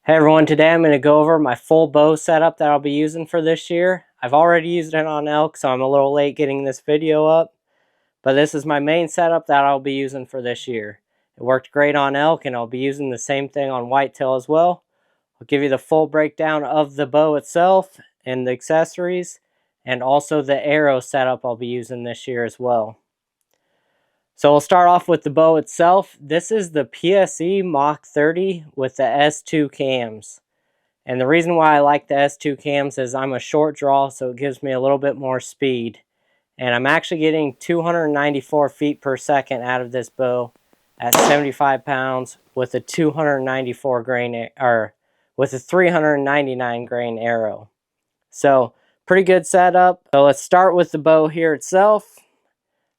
Hey everyone, today I'm going to go over my full bow setup that I'll be using for this year. I've already used it on elk, so I'm a little late getting this video up. But this is my main setup that I'll be using for this year. It worked great on elk, and I'll be using the same thing on whitetail as well. I'll give you the full breakdown of the bow itself and the accessories, and also the arrow setup I'll be using this year as well. So we'll start off with the bow itself. This is the PSE Mach 30 with the S2 cams. And the reason why I like the S2 cams is I'm a short draw, so it gives me a little bit more speed. And I'm actually getting 294 feet per second out of this bow at 75 pounds with a 294 grain, or with a 399 grain arrow. So pretty good setup. So let's start with the bow here itself.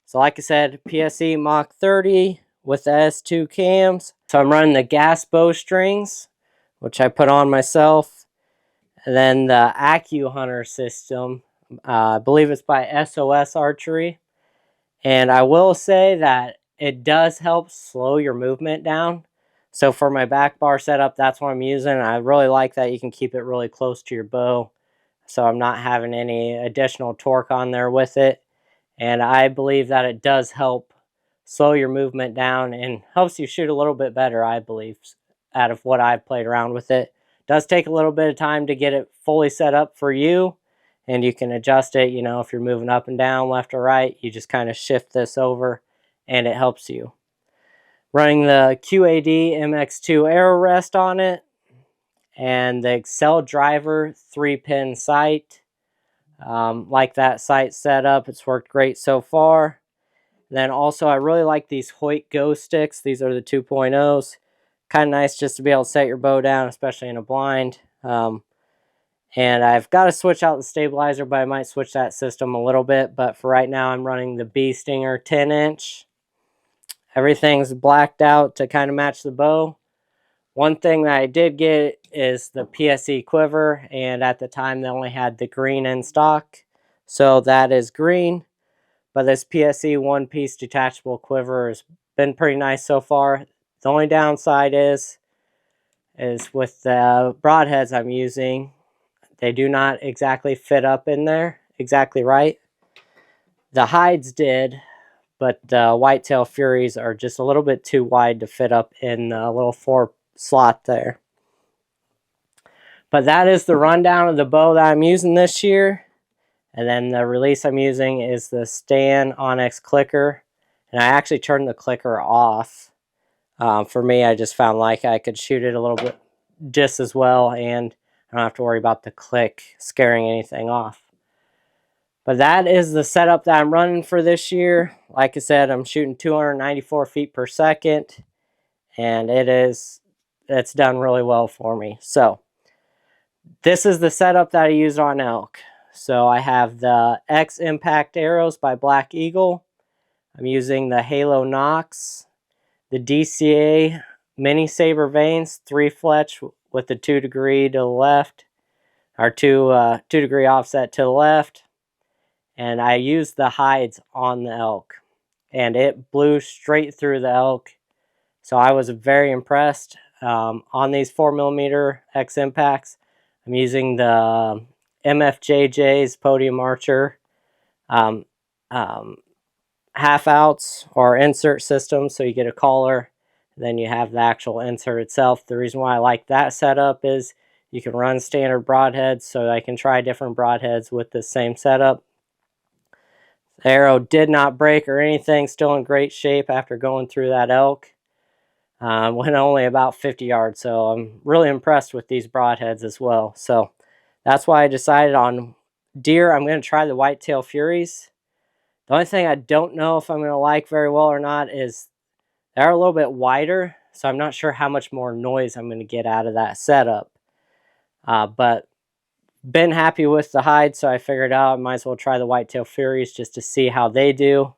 So like I said, PSE Mach 30 with the S2 cams. So I'm running the gas bowstrings, which I put on myself. And then the Acu Hunter system, I believe it's by SOS Archery. And I will say that it does help slow your movement down. So for my back bar setup, that's what I'm using. I really like that you can keep it really close to your bow, so I'm not having any additional torque on there with it. And I believe that it does help slow your movement down and helps you shoot a little bit better, I believe, out of what I've played around with it. It does take a little bit of time to get it fully set up for you, and you can adjust it, you know, if you're moving up and down, left or right, you just kind of shift this over and it helps you. Running the QAD MX2 Arrow rest on it, and the Axcel Driver 3-pin sight. Like that sight setup, it's worked great so far. Then also I really like these Hyde Go sticks. These are the 2.0s. Kind of nice just to be able to set your bow down, especially in a blind. And I've got to switch out the stabilizer, but I might switch that system a little bit. But for right now, I'm running the Beestinger 10-inch. Everything's blacked out to kind of match the bow. One thing that I did get is the PSE quiver, and at the time they only had the green in stock, so that is green. But this PSE one-piece detachable quiver has been pretty nice so far. The only downside is with the broadheads I'm using, they do not exactly fit up in there exactly right. The Hydes did, but the Whitetail Furies are just a little bit too wide to fit up in the little 4 slot there. But that is the rundown of the bow that I'm using this year. And then the release I'm using is the Stan Onyx clicker. And I actually turned the clicker off. For me, I just found like I could shoot it a little bit just as well, and I don't have to worry about the click scaring anything off. But that is the setup that I'm running for this year. Like I said, I'm shooting 294 feet per second, and it's done really well for me. So this is the setup that I use on elk. So I have the X Impact arrows by Black Eagle. I'm using the Halo Nocks, the DCA mini saber vanes, 3 fletch with the 2 degree to the left, or 2 degree offset to the left. And I used the Hydes on the elk, and it blew straight through the elk. So I was very impressed. On these 4mm X Impacts, I'm using the MFJJ's Podium Archer half outs or insert system, so you get a collar, then you have the actual insert itself. The reason why I like that setup is you can run standard broadheads, so I can try different broadheads with the same setup. The arrow did not break or anything, still in great shape after going through that elk. Went only about 50 yards, so I'm really impressed with these broadheads as well. So that's why I decided on deer, I'm going to try the Whitetail Furies. The only thing I don't know if I'm going to like very well or not is they're a little bit wider, so I'm not sure how much more noise I'm going to get out of that setup. But been happy with the Hyde, so I figured out I might as well try the Whitetail Furies just to see how they do.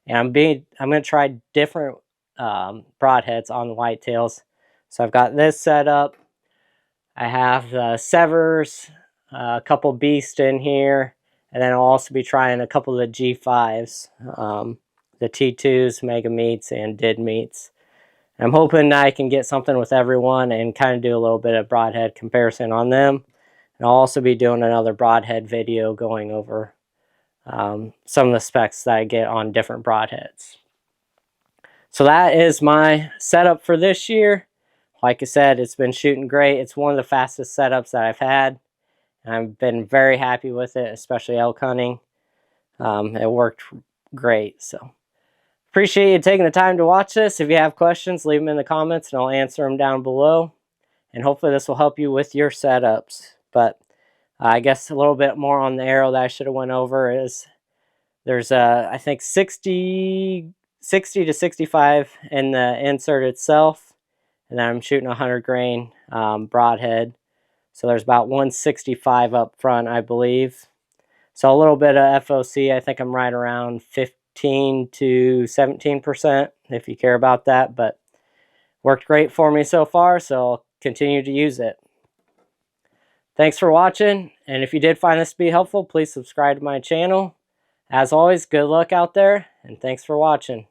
And I'm going to try different broadheads on the whitetails. So I've got this set up. I have the Sevrs, a couple Beast in here, and then I'll also be trying a couple of the G5s, the T2s, Mega Meats, and Did Meats. I'm hoping I can get something with everyone and kind of do a little bit of broadhead comparison on them. And I'll also be doing another broadhead video going over some of the specs that I get on different broadheads. So that is my setup for this year. Like I said, it's been shooting great. It's one of the fastest setups that I've had. I've been very happy with it, especially elk hunting. It worked great. So appreciate you taking the time to watch this. If you have questions, leave them in the comments and I'll answer them down below. And hopefully this will help you with your setups. But I guess a little bit more on the arrow that I should have went over is there's I think 60 to 65 in the insert itself. And then I'm shooting 100 grain broadhead. So there's about 165 up front, I believe. So a little bit of FOC, I think I'm right around 15 to 17% if you care about that. But worked great for me so far, so I'll continue to use it. Thanks for watching, and if you did find this to be helpful, please subscribe to my channel. As always, good luck out there, and thanks for watching.